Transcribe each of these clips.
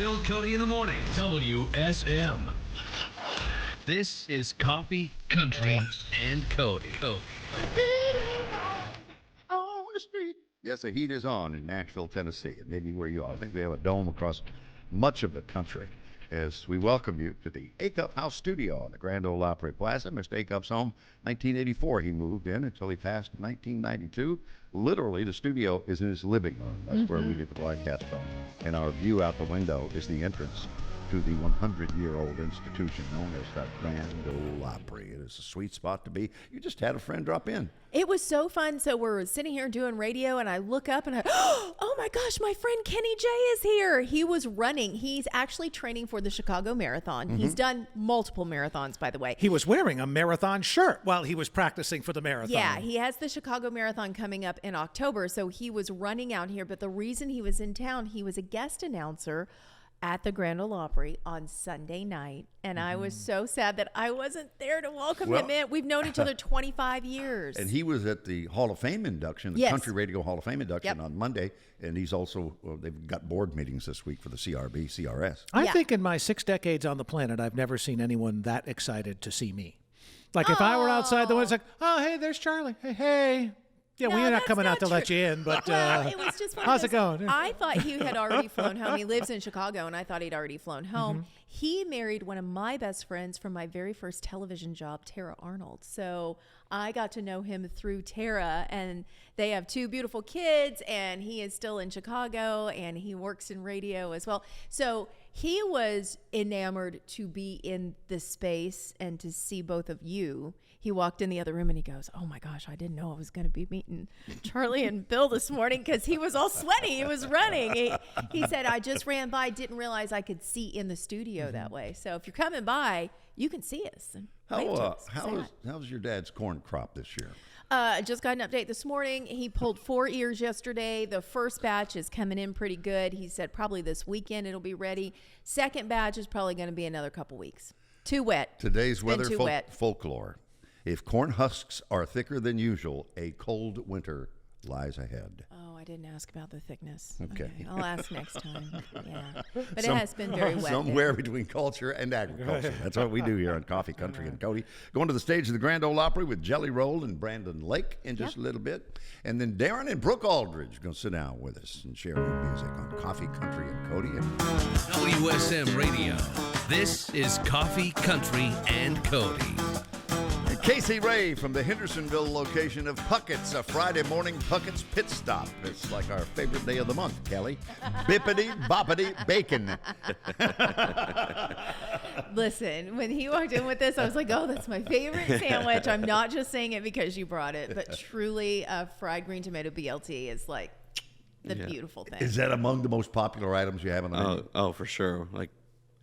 Bill Cody in the morning. WSM. This is Coffee, Country, and Cody. Yes, the heat is on in Nashville, Tennessee, and maybe where you are. I think we have a dome across much of the country as we welcome you to the Acup House Studio on the Grand Ole Opry Plaza. Mr. Acup's home, 1984 he moved in until he passed in 1992. Literally, the studio is in his living room. That's where we do the broadcast from. And our view out the window is the entrance to the 100-year-old institution known as the Grand Ole Opry. It is a sweet spot to be. You just had a friend drop in. It was so fun. So we're sitting here doing radio, and I look up, and oh my gosh, my friend Kenny J is here. He was running. He's actually training for the Chicago Marathon. Mm-hmm. He's done multiple marathons, by the way. He was wearing a marathon shirt while he was practicing for the marathon. Yeah, he has the Chicago Marathon coming up in October, so he was running out here. But the reason he was in town, he was a guest announcer at the Grand Ole Opry on Sunday night, and I was so sad that I wasn't there to welcome him in. We've known each other 25 years. And he was at the Hall of Fame induction, the Country Radio Hall of Fame induction on Monday, and he's also, they've got board meetings this week for the CRB, CRS. I think in my 6 decades on the planet, I've never seen anyone that excited to see me. Like if I were outside the window, it's like, oh, hey, there's Charlie. Hey. Yeah, no, we're not coming out to let you in, but it was just how's it going? I thought he had already flown home. He lives in Chicago, and I thought he'd already flown home. Mm-hmm. He married one of my best friends from my very first television job, Tara Arnold. So I got to know him through Tara, and they have 2 beautiful kids, and he is still in Chicago, and he works in radio as well. So he was enamored to be in this space and to see both of you. He walked in the other room and he goes, oh my gosh, I didn't know I was going to be meeting Charlie and Bill this morning, because he was all sweaty. He was running. He said, I just ran by, didn't realize I could see in the studio that way. So if you're coming by, you can see us. How's your dad's corn crop this year? Just got an update this morning. He pulled 4 ears yesterday. The first batch is coming in pretty good. He said probably this weekend it'll be ready. Second batch is probably going to be another couple weeks. Too wet. Today's weather folklore. If corn husks are thicker than usual, a cold winter lies ahead. Oh, I didn't ask about the thickness. Okay. I'll ask next time. Yeah. But it has been very wet. Somewhere between culture and agriculture. That's what we do here on Coffee, Country, and Cody. Going to the stage of the Grand Ole Opry with Jelly Roll and Brandon Lake in just a little bit. And then Darin and Brooke Aldridge are going to sit down with us and share new music on Coffee, Country, and Cody. WSM Radio. This is Coffee, Country, and Cody. Casey Ray from the Hendersonville location of Puckett's, a Friday morning Puckett's pit stop. It's like our favorite day of the month, Kelly. Bippity, boppity, bacon. Listen, when he walked in with this, I was like, oh, that's my favorite sandwich. I'm not just saying it because you brought it, but truly a fried green tomato BLT is like the beautiful thing. Is that among the most popular items you have on the menu? Oh, for sure. Like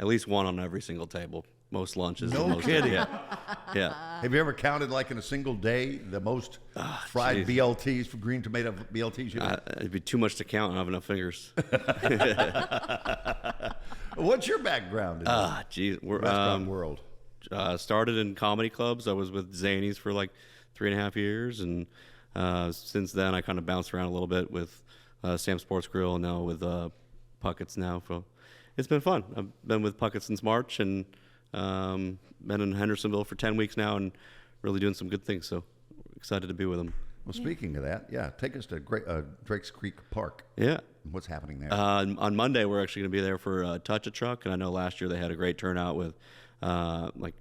at least one on every single table. Most lunches. No kidding. Yeah. Have you ever counted, like in a single day, the most fried BLTs for green tomato BLTs? It'd be too much to count. I don't have enough fingers. What's your background in the restaurant world? Started in comedy clubs. I was with Zanies for like 3.5 years, and since then I kind of bounced around a little bit with Sam Sports Grill, and now with Puckett's now. So it's been fun. I've been with Puckett since March, and been in Hendersonville for 10 weeks now and really doing some good things, so excited to be with them. Well, speaking of that, take us to Drake's Creek Park. Yeah. What's happening there? On Monday, we're actually going to be there for Touch a Truck, and I know last year they had a great turnout with like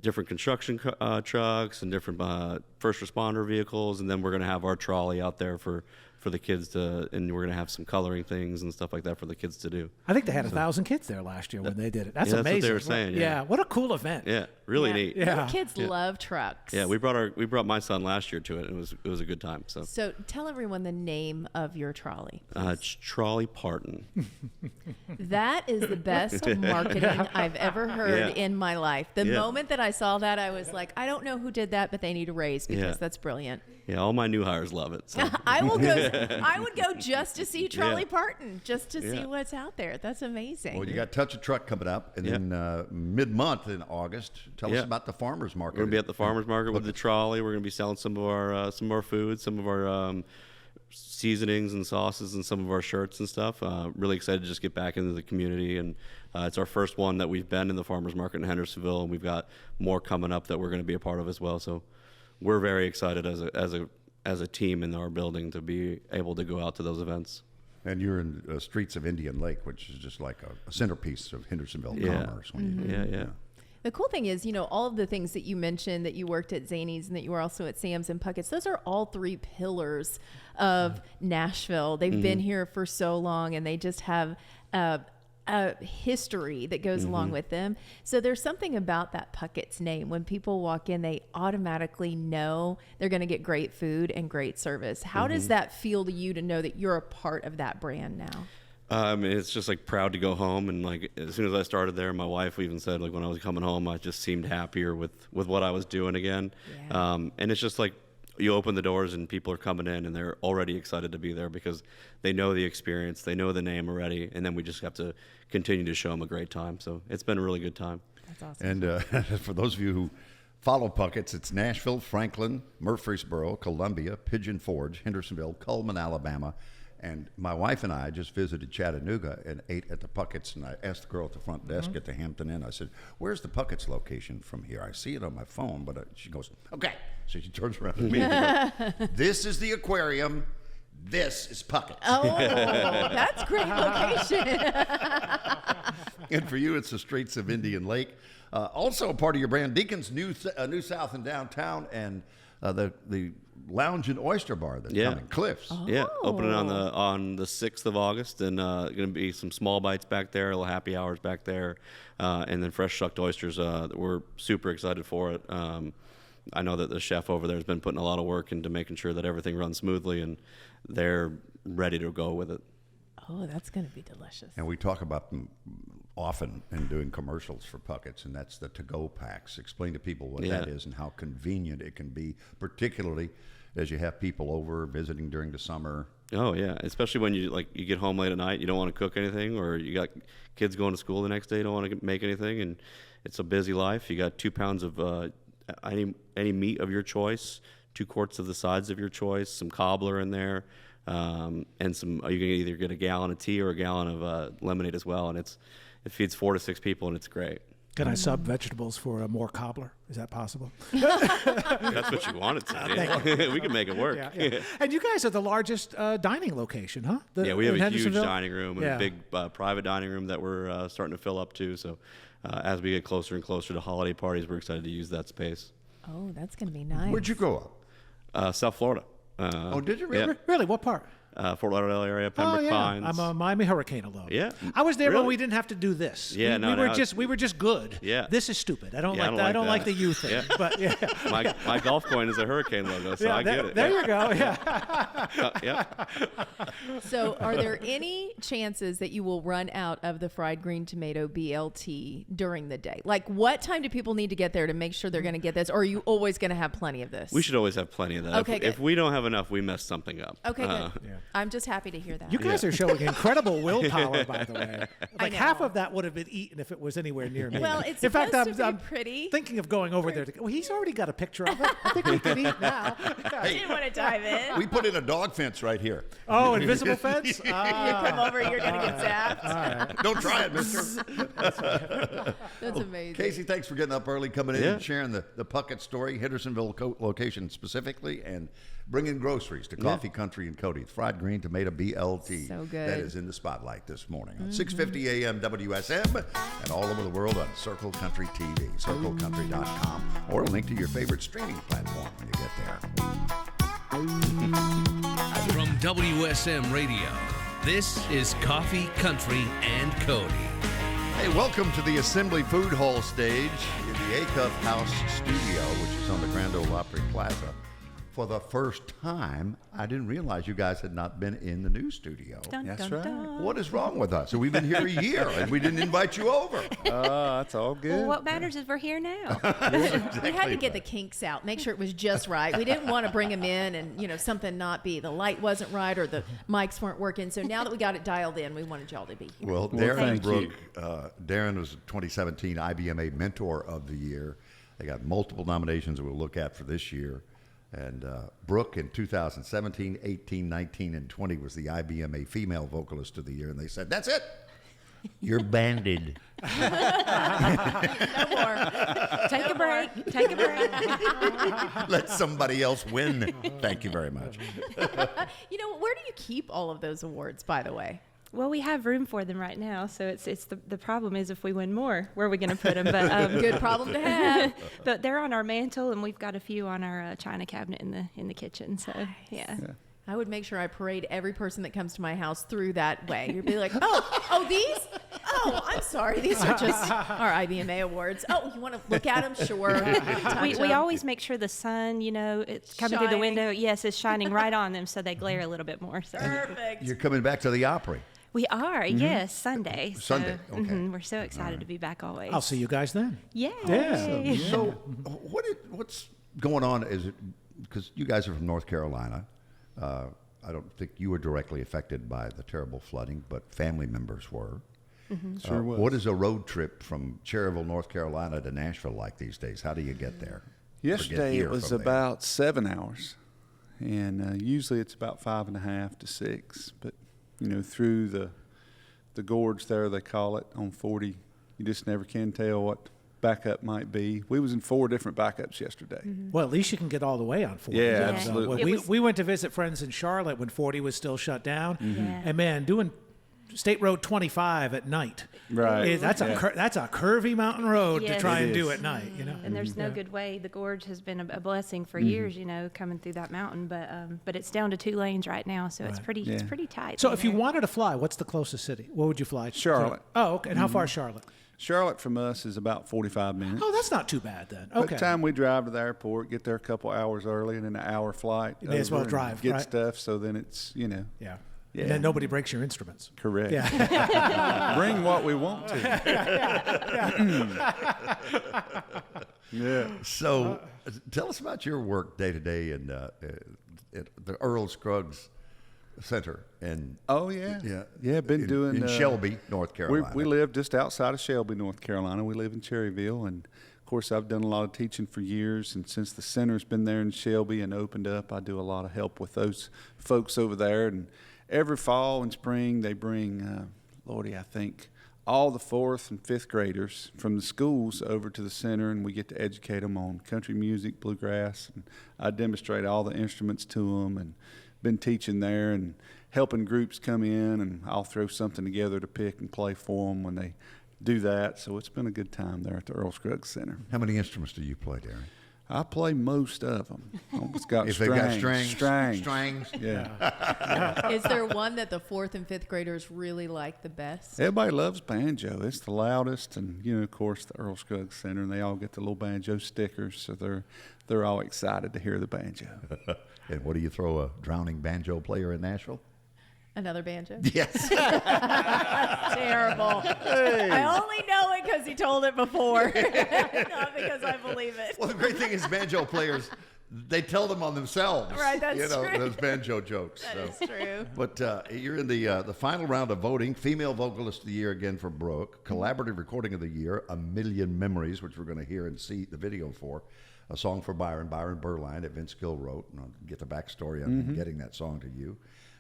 different construction trucks and different first responder vehicles, and then we're going to have our trolley out there for the kids to, and we're going to have some coloring things and stuff like that for the kids to do. I think they had 1,000 kids there last year when they did it. That's amazing. That's what they were saying. Yeah, what a cool event. Yeah, really neat. Yeah, kids love trucks. Yeah, we brought my son last year to it. It was a good time. So tell everyone the name of your trolley. It's Trolley Parton. That is the best marketing I've ever heard in my life. The moment that I saw that, I was like, I don't know who did that, but they need a raise because that's brilliant. Yeah, all my new hires love it. So. I would go just to see Trolley Parton, just to see what's out there. That's amazing. Well, you got Touch a Truck coming up, and then mid-month in August, tell us about the farmers market. We're going to be at the farmers market with the trolley. We're going to be selling some of our food, some of our seasonings and sauces and some of our shirts and stuff. Really excited to just get back into the community, and it's our first one that we've been in the farmers market in Hendersonville, and we've got more coming up that we're going to be a part of as well. So we're very excited as a team in our building to be able to go out to those events. And you're in the streets of Indian Lake, which is just like a centerpiece of Hendersonville commerce. Yeah. The cool thing is, all of the things that you mentioned, that you worked at Zany's and that you were also at Sam's and Puckett's, those are all 3 pillars of Nashville. They've been here for so long, and they just have a history that goes along with them. So there's something about that Puckett's name. When people walk in, they automatically know they're going to get great food and great service. How does that feel to you to know that you're a part of that brand now? It's just like proud to go home, and like as soon as I started there, my wife even said like when I was coming home, I just seemed happier with what I was doing again. Yeah. And it's just like you open the doors and people are coming in and they're already excited to be there because they know the experience, they know the name already, and then we just have to continue to show them a great time. So it's been a really good time. That's awesome. And for those of you who follow Puckett's, it's Nashville, Franklin, Murfreesboro, Columbia, Pigeon Forge, Hendersonville, Cullman, Alabama. And my wife and I just visited Chattanooga and ate at the Puckett's, and I asked the girl at the front desk at the Hampton Inn, I said, "Where's the Puckett's location from here? I see it on my phone," but she goes, "Okay." So she turns around to me and goes, "This is the aquarium. This is Puckett's." Oh, that's great location. And for you, it's the streets of Indian Lake. Also a part of your brand, Deacon's New South in downtown, and the Lounge and Oyster Bar that's coming, Cliffs. Oh. Yeah, opening on the 6th of August, and going to be some small bites back there, little happy hours back there, and then fresh shucked oysters. We're super excited for it. I know that the chef over there has been putting a lot of work into making sure that everything runs smoothly, and they're ready to go with it. Oh, that's going to be delicious. And we talk about them often in doing commercials for Puckett's, and that's the to-go packs. Explain to people what that is and how convenient it can be, particularly as you have people over visiting during the summer. Oh yeah, especially when you get home late at night, you don't want to cook anything, or you got kids going to school the next day, you don't want to make anything, and it's a busy life. You got 2 pounds of any meat of your choice, 2 quarts of the sides of your choice, some cobbler in there, and some. You can either get a gallon of tea or a gallon of lemonade as well, and it feeds 4 to 6 people, and it's great. Can I sub vegetables for more cobbler? Is that possible? That's what you wanted to do. We can make it work. Yeah. And you guys are the largest dining location, huh? We have a huge dining room and a big private dining room that we're starting to fill up too. So as we get closer and closer to holiday parties, we're excited to use that space. Oh, that's going to be nice. Where'd you grow up? South Florida. Did you really? Yeah. Really? What part? Fort Lauderdale area, Pembroke Pines. I'm a Miami Hurricane alum. Yeah. I was there Really? when we didn't have to do this. Yeah, we were just good. Yeah. This is stupid. I don't like that. like I don't that. like the you thing. Yeah. But yeah. My golf coin is a hurricane logo, so I get it. There you go. Yeah. Yeah. So are there any chances that you will run out of the fried green tomato BLT during the day? Like, what time do people need to get there to make sure they're going to get this? Or are you always going to have plenty of this? We should always have plenty of that. Okay, if we don't have enough, we mess something up. Okay, good. I'm just happy to hear that. You guys are showing incredible willpower, by the way. I Like know. half of that would have been eaten if it was anywhere near me. Well, it's in fact, supposed to be I'm pretty. thinking of going over there. Well, he's already got a picture of it. I think we can eat now. I didn't want to dive in. We put in a dog fence right here. Oh, invisible fence? You come over, you're going to get zapped. Don't try it, mister. That's amazing. Casey, thanks for getting up early, coming in Yeah. and sharing the Puckett story, Hendersonville location specifically, and bringing groceries to Coffee Country and Cody. Fried green tomato BLT. So good. That is in the spotlight this morning on 6:50 a.m. WSM and all over the world on Circle Country TV, circlecountry.com, or a link to your favorite streaming platform when you get there. From WSM Radio, this is Coffee Country and Cody. Hey, welcome to the Assembly Food Hall stage in the Acuff House studio, which is on the Grand Ole Opry Plaza. For the first time, I didn't realize you guys had not been in the new studio. That's right. What is wrong with us? We've been here a year and we didn't invite you over. That's all good. Well, what matters is we're here now. We had to get the kinks out, make sure it was just right. We didn't want to bring him in and, something not be. The light wasn't right or the mics weren't working. So now that we got it dialed in, we wanted y'all to be here. Well, Darin and thank you. Brooke, Darin was 2017 IBMA Mentor of the Year. They got multiple nominations that we'll look at for this year. And Brooke in 2017, 18, 19, and 20 was the IBMA Female Vocalist of the Year. And they said, that's it. You're banded. No more. Take a break. Take a break. Let somebody else win. Thank you very much. You know, where do you keep all of those awards, by the way? Well, we have room for them right now, so it's the problem is if we win more, where are we going to put them? But Good problem to have. but they're on our mantle, and we've got a few on our china cabinet in the kitchen. So yeah. I would make sure I parade every person that comes to my house through that way. You'd be like, oh, these? Oh, I'm sorry. These are just our IBMA awards. Oh, you want to look at them? Sure. We always make sure the sun, it's coming through the window. Yes, it's shining right on them, so they glare a little bit more. So. Perfect. You're coming back to the Opry. We are, yes, Sunday. Sunday, okay. We're so excited to be back always. I'll see you guys then. Yay. Yeah. So what's going on? Is it because you guys are from North Carolina? I don't think you were directly affected by the terrible flooding, but family members were. Sure was. What is a road trip from Cherryville, North Carolina to Nashville like these days? How do you get there? Yesterday it was about 7 hours, and usually it's about 5.5 to 6. But through the gorge there, they call it, on 40, you just never can tell what backup might be. We was in 4 different backups yesterday. Well, at least you can get all the way on 40. Yeah, Yeah. absolutely. We went to visit friends in Charlotte when 40 was still shut down. Yeah. And man, doing State Road 25 at night. Right. That's a curvy mountain road to Yes. try It and do is. at night, And there's no good way. The gorge has been a blessing for years, coming through that mountain. But it's down to 2 lanes right now, so it's Right. it's pretty tight. So if you there. wanted to fly, what's the closest city? What would you fly to? Charlotte. Oh, okay. And how far is Charlotte? Charlotte from us is about 45 minutes. Oh, that's not too bad then. By Okay. the time we drive to the airport, get there a couple hours early, and then an hour flight. You may as well over and drive, Get right? stuff, so then it's, Yeah. Yeah. And then nobody breaks your instruments. correct. Yeah. Bring what we want to. Yeah. So tell us about your work day to day at the Earl Scruggs Center. And Oh, yeah. Yeah, been doing... in Shelby, North Carolina. We live just outside of Shelby, North Carolina. We live in Cherryville, and of course I've done a lot of teaching for years, and since the center's been there in Shelby and opened up, I do a lot of help with those folks over there. And every fall and spring they bring, Lordy, I think, all the 4th and 5th graders from the schools over to the center, and we get to educate them on country music, bluegrass, and I demonstrate all the instruments to them, and been teaching there and helping groups come in, and I'll throw something together to pick and play for them when they do that. So it's been a good time there at the Earl Scruggs Center. How many instruments do you play, Darin? I play most of them. It's got If strings. they've got strings. Strings. Yeah. Is there one that the 4th and 5th graders really like the best? Everybody loves banjo. It's the loudest, and of course, the Earl Scruggs Center, and they all get the little banjo stickers, so they're all excited to hear the banjo. And what do you throw a drowning banjo player in Nashville? Another banjo? Yes. Terrible. I only know it because he told it before, not because I believe it. Well, the great thing is banjo players, they tell them on themselves. Right, that's true. Those banjo jokes. That is true. But you're in the final round of voting. Female Vocalist of the Year again for Brooke. Collaborative Recording of the Year, A Million Memories, which we're going to hear and see the video for. A song for Byron Berline that Vince Gill wrote. And I'll get the backstory on getting that song to you.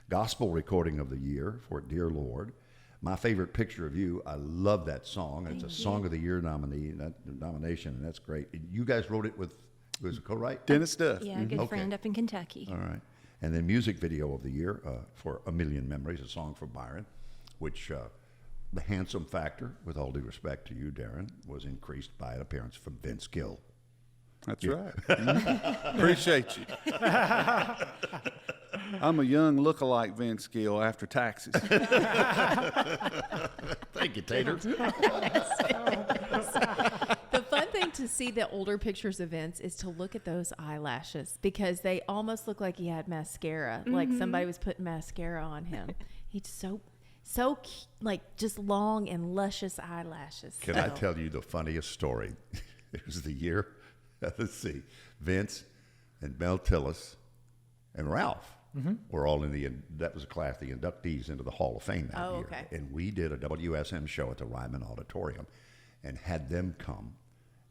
Gospel Recording of the Year for Dear Lord. My Favorite Picture of You. I love that song. It's a Song of the Year nomination, and that's great. You guys wrote it with, was it co-write? Dennis Duff. Yeah, a good Okay. friend up in Kentucky. All right. And then Music Video of the Year for A Million Memories, a song for Byron, which the handsome factor, with all due respect to you, Darin, was increased by an appearance from Vince Gill. That's right. Appreciate you. I'm a young look-alike Vince Gill after taxes. Thank you, Tater. The fun thing to see the older pictures of Vince is to look at those eyelashes because they almost look like he had mascara, like somebody was putting mascara on him. He's so like just long and luscious eyelashes. Can I tell you the funniest story? It was the year, let's see, Vince and Mel Tillis and Ralph were all that was a class, the inductees into the Hall of Fame that year. Okay. And we did a WSM show at the Ryman Auditorium and had them come.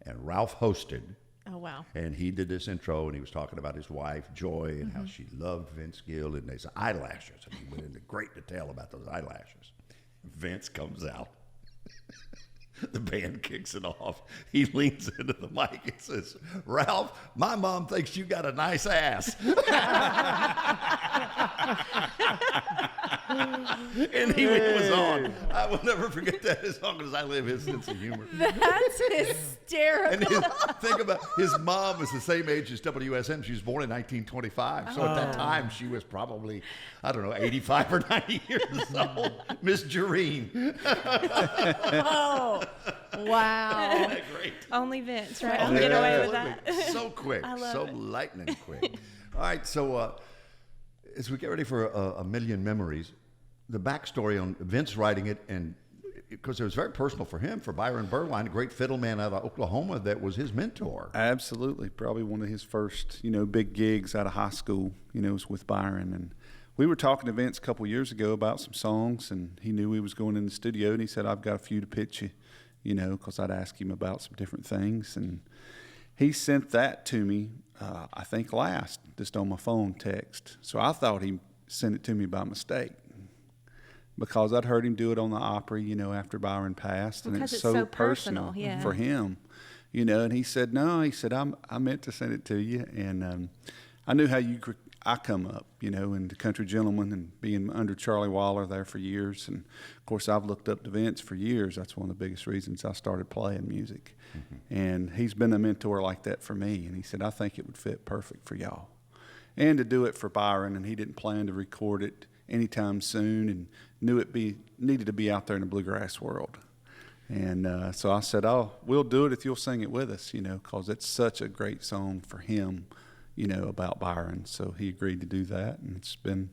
And Ralph hosted, Oh, wow. And he did this intro, and he was talking about his wife, Joy, and how she loved Vince Gill and his eyelashes. And he went into great detail about those eyelashes. Vince comes out. The band kicks it off. He leans into the mic and says, "Ralph, my mom thinks you got a nice ass." And he was on. I will never forget that as long as I live, his sense of humor. That's hysterical. And think about, his mom was the same age as WSM. She was born in 1925. So at that time, she was probably, I don't know, 85 or 90 years old. Miss Jareen. Oh, wow. Isn't that great? Only Vince, right? Oh, I'll get away with absolutely. that. So quick, I love so it. lightning quick. All right, so as we get ready for a million memories, the backstory on Vince writing it, and because it was very personal for him, for Byron Berline, a great fiddle man out of Oklahoma that was his mentor. Absolutely. Probably one of his first, big gigs out of high school, was with Byron. And we were talking to Vince a couple years ago about some songs, and he knew he was going in the studio, and he said, "I've got a few to pitch you, because I'd ask him about some different things." And he sent that to me, I think last, just on my phone text. So I thought he sent it to me by mistake, because I'd heard him do it on the Opry, after Byron passed, and Because it's it's so so personal, yeah. for him, And he said, "No," he said, I meant to send it to you, and I knew how I come up, and the Country Gentleman, and being under Charlie Waller there for years, and of course I've looked up to Vince for years. That's one of the biggest reasons I started playing music, and he's been a mentor like that for me. And he said, "I think it would fit perfect for y'all," and to do it for Byron, and he didn't plan to record it anytime soon, and knew it needed to be out there in the bluegrass world. And so I said, "Oh, we'll do it if you'll sing it with us, because it's such a great song for him, about Byron." So he agreed to do that, and it's been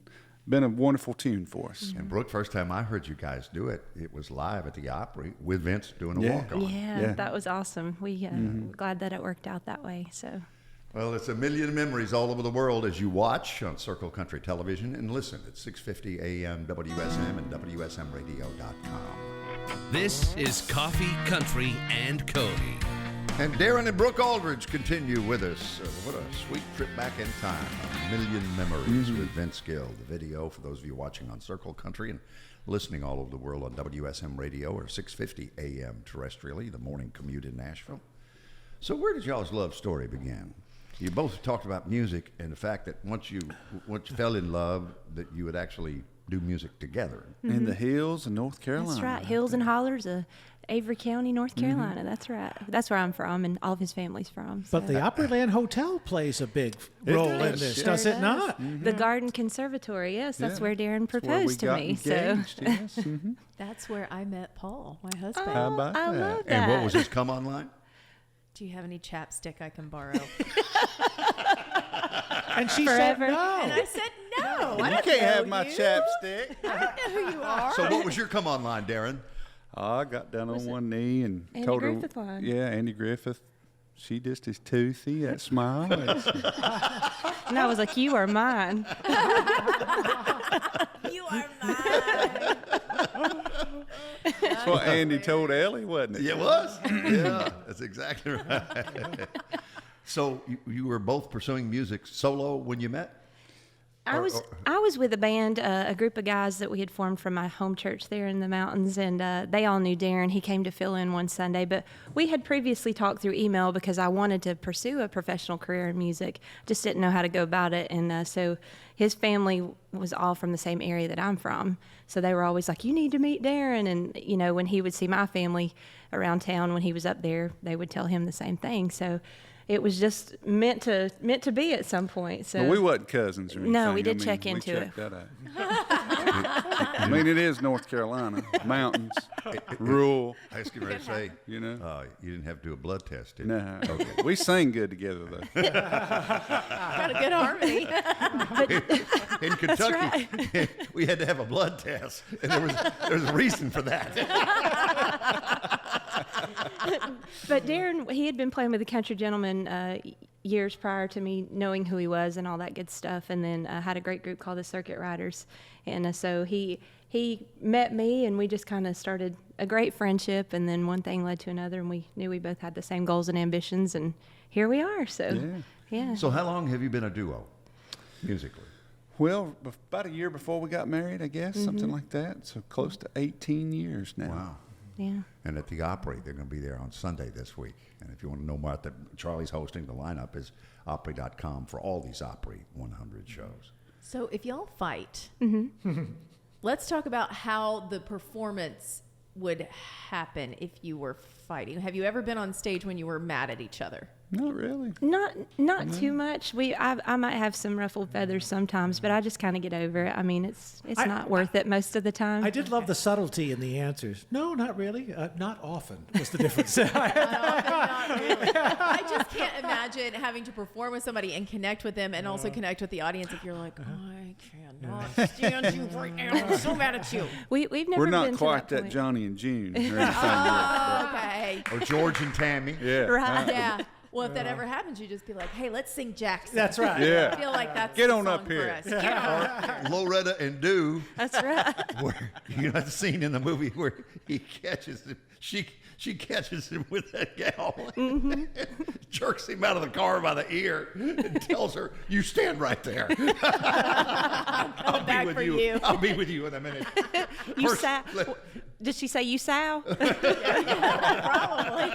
a wonderful tune for us. And Brooke, first time I heard you guys do it, it was live at the Opry with Vince doing a Yeah. walk-on. Yeah, that was awesome. We're glad that it worked out that way. So. Well, it's a million memories all over the world as you watch on Circle Country Television and listen at 650 AM WSM and WSMRadio.com. This is Coffee, Country, and Cody. And Darin and Brooke Aldridge continue with us. What a sweet trip back in time. A million memories with Vince Gill. The video, for those of you watching on Circle Country and listening all over the world on WSM Radio or 650 AM terrestrially, the morning commute in Nashville. So where did y'all's love story begin? You both talked about music and the fact that once you fell in love, that you would actually do music together. In the hills of North Carolina. That's right. Hills and Hollers of Avery County, North Carolina. That's right. That's where I'm from, and all of his family's from. But the Opryland Hotel plays a big role in does, this, yeah. does Sure it not? The Garden Conservatory, yes. That's Yeah. where Darin That's where we proposed to got me. So. engaged, yes. That's where I met Paul, my husband. How about I that? love that. And what was his come online? Do you have any chapstick I can borrow? And she Forever. said no. And I said, no. I You don't can't know have my you. chapstick. I don't know who you are. So what was your come online, Darin? I got down on one knee and Andy told her, Griffith line. yeah, Andy Griffith. She just is toothy, that smile. And I was like, "You are mine." You are mine. That's what Andy told Ellie, wasn't it? Yeah, it was. Yeah, that's exactly right. So you were both pursuing music solo when you met? I was with a band, a group of guys that we had formed from my home church there in the mountains, and they all knew Darin. He came to fill in one Sunday, but we had previously talked through email because I wanted to pursue a professional career in music, just didn't know how to go about it, and so his family was all from the same area that I'm from, so they were always like, "You need to meet Darin," and when he would see my family around town when he was up there, they would tell him the same thing, so it was just meant to be at some point. So But we wasn't cousins or anything. No, we did check we into checked it. that out. I mean, it is North Carolina, mountains, rural. I was getting ready to say, You know? you didn't have to do a blood test, did you? No, okay. We sang good together though. Got a good harmony. In Kentucky, we had to have a blood test, and there was a reason for that. But Darin, he had been playing with the Country Gentleman years prior to me knowing who he was and all that good stuff, and then had a great group called the Circuit Riders, and so he he met me, and we just kind of started a great friendship, and then one thing led to another, and we knew we both had the same goals and ambitions, and here we are. So, yeah. So how long have you been a duo, musically? Well, about a year before we got married, I guess, something like that. So close to 18 years now. Wow. Yeah. And at the Opry, they're going to be there on Sunday this week. And if you want to know more about that, Charlie's hosting. The lineup is Opry.com for all these Opry 100 shows. So if y'all fight, let's talk about how the performance would happen if you were fighting. Have you ever been on stage when you were mad at each other? Not really. Not too much. I might have some ruffled feathers sometimes, but I just kind of get over it. I mean, it's not worth it most of the time. I did love the subtlety in the answers. No, not really. Not often was the difference. Not really. I just can't imagine having to perform with somebody and connect with them and also connect with the audience if you're like, I cannot stand you right now. I'm so mad at you. We've never We're not been quite to that that point. Johnny and June or anything yet. Okay. Or George and Tammy. Yeah. Right. Yeah. Well, if that ever happens, you just be like, hey, let's sing Jackson. That's right. Yeah. I feel like that's Get the on song up here. for us. Get on. Loretta and Dew. That's right. Where, you know the scene in the movie where he catches him, she catches him with that gal, jerks him out of the car by the ear, and tells her, "You stand right there. I'll back be with for you. you." I'll be with you in a minute." You First, sow. let- Did she say you sow? Probably.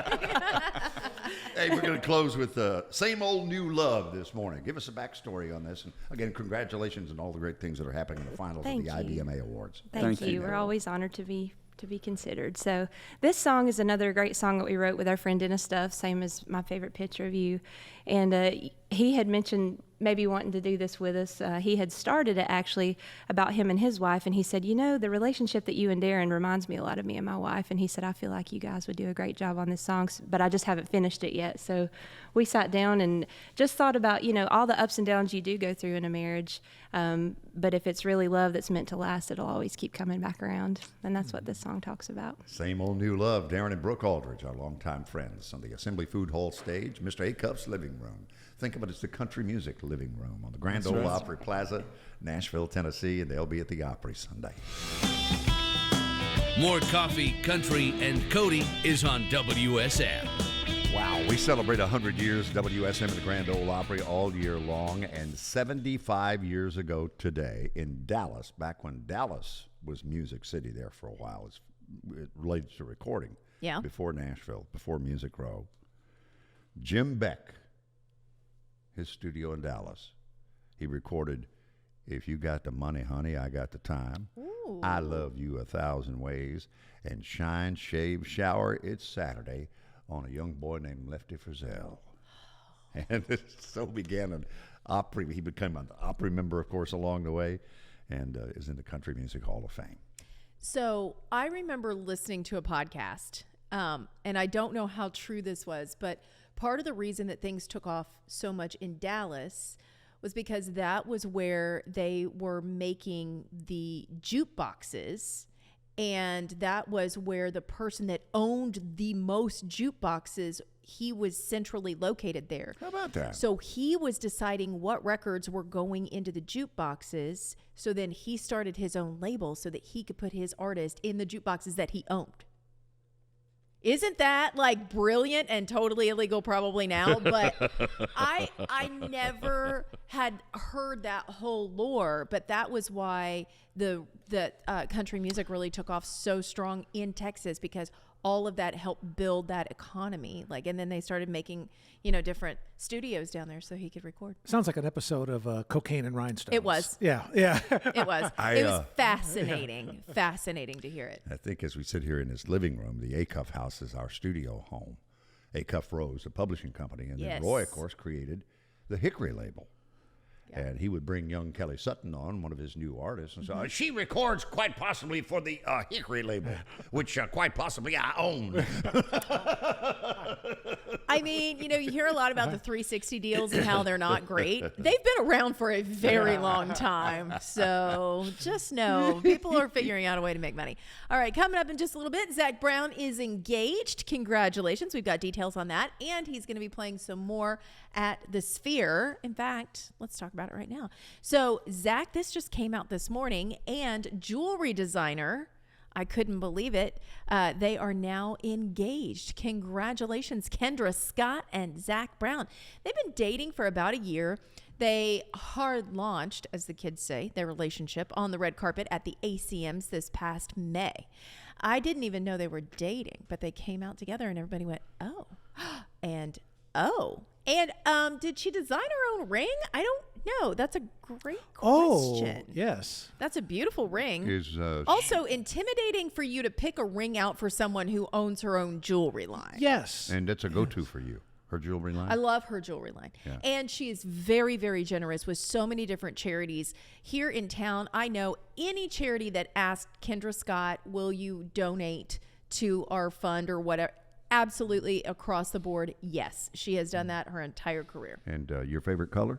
Hey, we're going to close with Same Old New Love this morning. Give us a backstory on this. And again, congratulations on all the great things that are happening in the finals Thank of the you. IBMA Awards. Thank you. We're always honored to be considered. So this song is another great song that we wrote with our friend Dennis Stuff, same as My Favorite Picture of You. And he had mentioned maybe wanting to do this with us. He had started it actually about him and his wife, and he said, you know, the relationship that you and Darin reminds me a lot of me and my wife. And he said, I feel like you guys would do a great job on this song, but I just haven't finished it yet. So we sat down and just thought about, you know, all the ups and downs you do go through in a marriage. But if it's really love that's meant to last, it'll always keep coming back around. And that's what this song talks about. Same Old New Love. Darin and Brooke Aldridge, our longtime friends on the Assembly Food Hall stage, Mr. Acuff's living room. Think of it as the country music living room on the Grand Ole Opry Plaza, Nashville, Tennessee, and they'll be at the Opry Sunday. More coffee, country, and Cody is on WSM. Wow, we celebrate 100 years WSM at the Grand Ole Opry all year long, and 75 years ago today in Dallas, back when Dallas was Music City there for a while, it related to recording. Yeah. Before Nashville, before Music Row. Jim Beck, his studio in Dallas, he recorded If You Got the Money, Honey, I Got the Time. Ooh. I Love You 1,000 Ways, and Shine, Shave, Shower, It's Saturday, on a young boy named Lefty Frizzell. And so began an Opry. He became an Opry member, of course, along the way, and is in the Country Music Hall of Fame. So I remember listening to a podcast, and I don't know how true this was, but part of the reason that things took off so much in Dallas was because that was where they were making the jukeboxes, and that was where the person that owned the most jukeboxes, he was centrally located there. How about that? So he was deciding what records were going into the jukeboxes. So then he started his own label so that he could put his artist in the jukeboxes that he owned. Isn't that like brilliant and totally illegal probably now? But I never had heard that whole lore, but that was why the country music really took off so strong in Texas, because all of that helped build that economy. Like, and then they started making, you know, different studios down there so he could record. Sounds like an episode of Cocaine and Rhinestones. It was. Yeah. It was. It was fascinating. Fascinating to hear it. I think as we sit here in this living room, the Acuff house is our studio home. Acuff Rose, the publishing company, and then Yes. Roy, of course, created the Hickory label. And he would bring young Kelly Sutton on, one of his new artists, and say, she records quite possibly for the Hickory label, which quite possibly I own. I mean, you know, you hear a lot about the 360 deals and how they're not great. They've been around for a very long time. So just know people are figuring out a way to make money. All right, coming up in just a little bit, Zach Brown is engaged. Congratulations. We've got details on that. And he's going to be playing some more at the Sphere. In fact, let's talk about it right now. So, Zach, this just came out this morning, and jewelry designer, I couldn't believe it, they are now engaged. Congratulations, Kendra Scott and Zach Brown. They've been dating for about a year. They hard launched, as the kids say, their relationship on the red carpet at the ACMs this past May. I didn't even know they were dating, but they came out together and everybody went, oh, and oh. And did she design her own ring? I don't know. That's a great question. Oh, yes. That's a beautiful ring. Is Also intimidating for you to pick a ring out for someone who owns her own jewelry line. Yes. and that's a go-to for you, her jewelry line? I love her jewelry line. Yeah. And she is very, very generous with so many different charities. Here in town, I know any charity that asked Kendra Scott, will you donate to our fund or whatever? Absolutely, across the board, yes. She has done that her entire career. And your favorite color?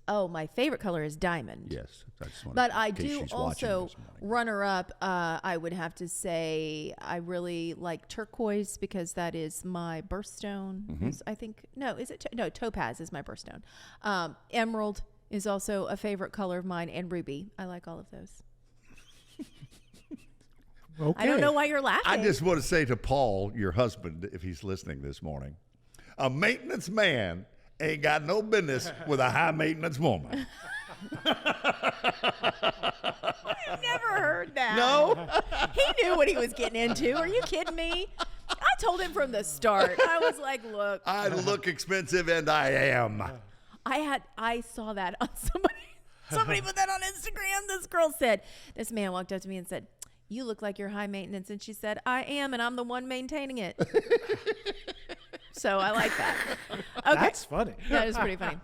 Oh, my favorite color is diamond. Yes. I just wanted- But I in case do she's watching also this morning. runner up. I would have to say I really like turquoise because that is my birthstone. Mm-hmm. I think no, topaz is my birthstone. Emerald is also a favorite color of mine, and ruby. I like all of those. Okay. I don't know why you're laughing. I just want to say to Paul, your husband, if he's listening this morning, a maintenance man ain't got no business with a high maintenance woman. I've never heard that. No? He knew what he was getting into. Are you kidding me? I told him from the start. I was like, look. I look expensive, and I am. I saw that on somebody put that on Instagram. This girl said, this man walked up to me and said, you look like you're high maintenance. And she said, I am, and I'm the one maintaining it. So I like that. Okay. That's funny. That is pretty funny.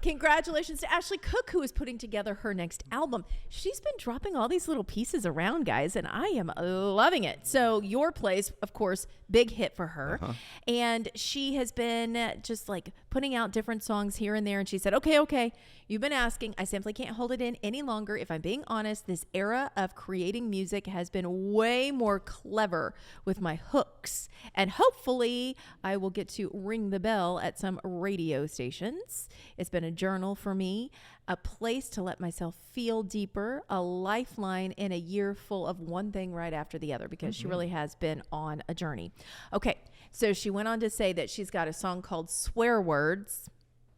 Congratulations to Ashley Cook, who is putting together her next album. She's been dropping all these little pieces around, guys, and I am loving it. So Your Place, of course, big hit for her. And she has been just like putting out different songs here and there. And she said, okay, you've been asking. I simply can't hold it in any longer. If I'm being honest, this era of creating music has been way more clever with my hooks. And hopefully I will get to ring the bell at some radio stations. It's been a journal for me, a place to let myself feel deeper, a lifeline in a year full of one thing right after the other, because she really has been on a journey. Okay, so she went on to say that she's got a song called Swear Words,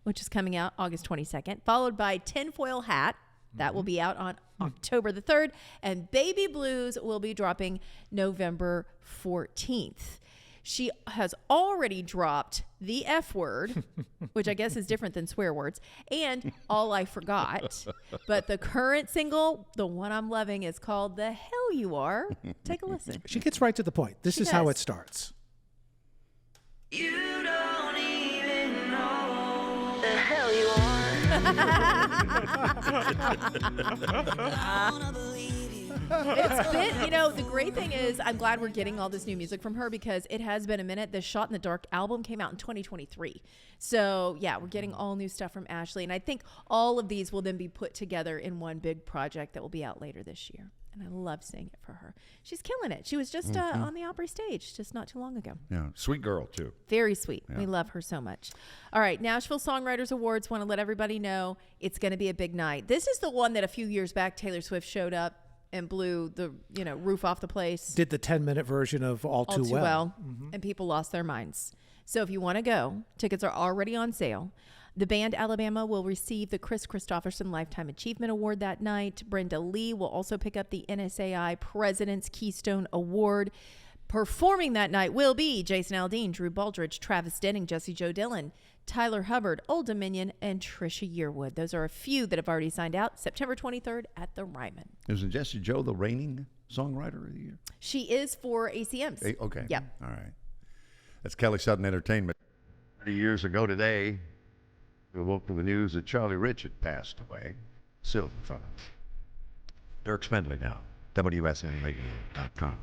which is coming out August 22nd, followed by Tinfoil Hat. That will be out on October the 3rd, and Baby Blues will be dropping November 14th. She has already dropped the F word, which I guess is different than swear words, and All I Forgot. But the current single, the one I'm loving, is called The Hell You Are. Take a listen. She gets right to the point. This She is how does. it starts. You don't even know the hell you are. I wanna believe you. It's been, the great thing is I'm glad we're getting all this new music from her because it has been a minute. The Shot in the Dark album came out in 2023. So, yeah, we're getting all new stuff from Ashley. And I think all of these will then be put together in one big project that will be out later this year. And I love seeing it for her. She's killing it. She was just on the Opry stage just not too long ago. Yeah, sweet girl, too. Very sweet. We love her so much. All right, Nashville Songwriters Awards. Want to let everybody know it's going to be a big night. This is the one that a few years back Taylor Swift showed up and blew the roof off the place. Did the 10-minute version of All Too Well. And people lost their minds. So if you want to go, tickets are already on sale. The band Alabama will receive the Chris Christopherson Lifetime Achievement Award that night. Brenda Lee will also pick up the NSAI President's Keystone Award. Performing that night will be Jason Aldean, Drew Baldridge, Travis Denning, Jesse Joe Dillon, Tyler Hubbard, Old Dominion, and Trisha Yearwood. Those are a few that have already signed out. September 23rd at the Ryman. Isn't Jessie Joe the reigning songwriter of the year? She is for ACMs. Okay. Yep. All right. That's Kelly Sutton Entertainment. 30 years ago today, we woke to the news that Charlie Rich had passed away. Silver from Dirk Smedley now. WSM Radio.com.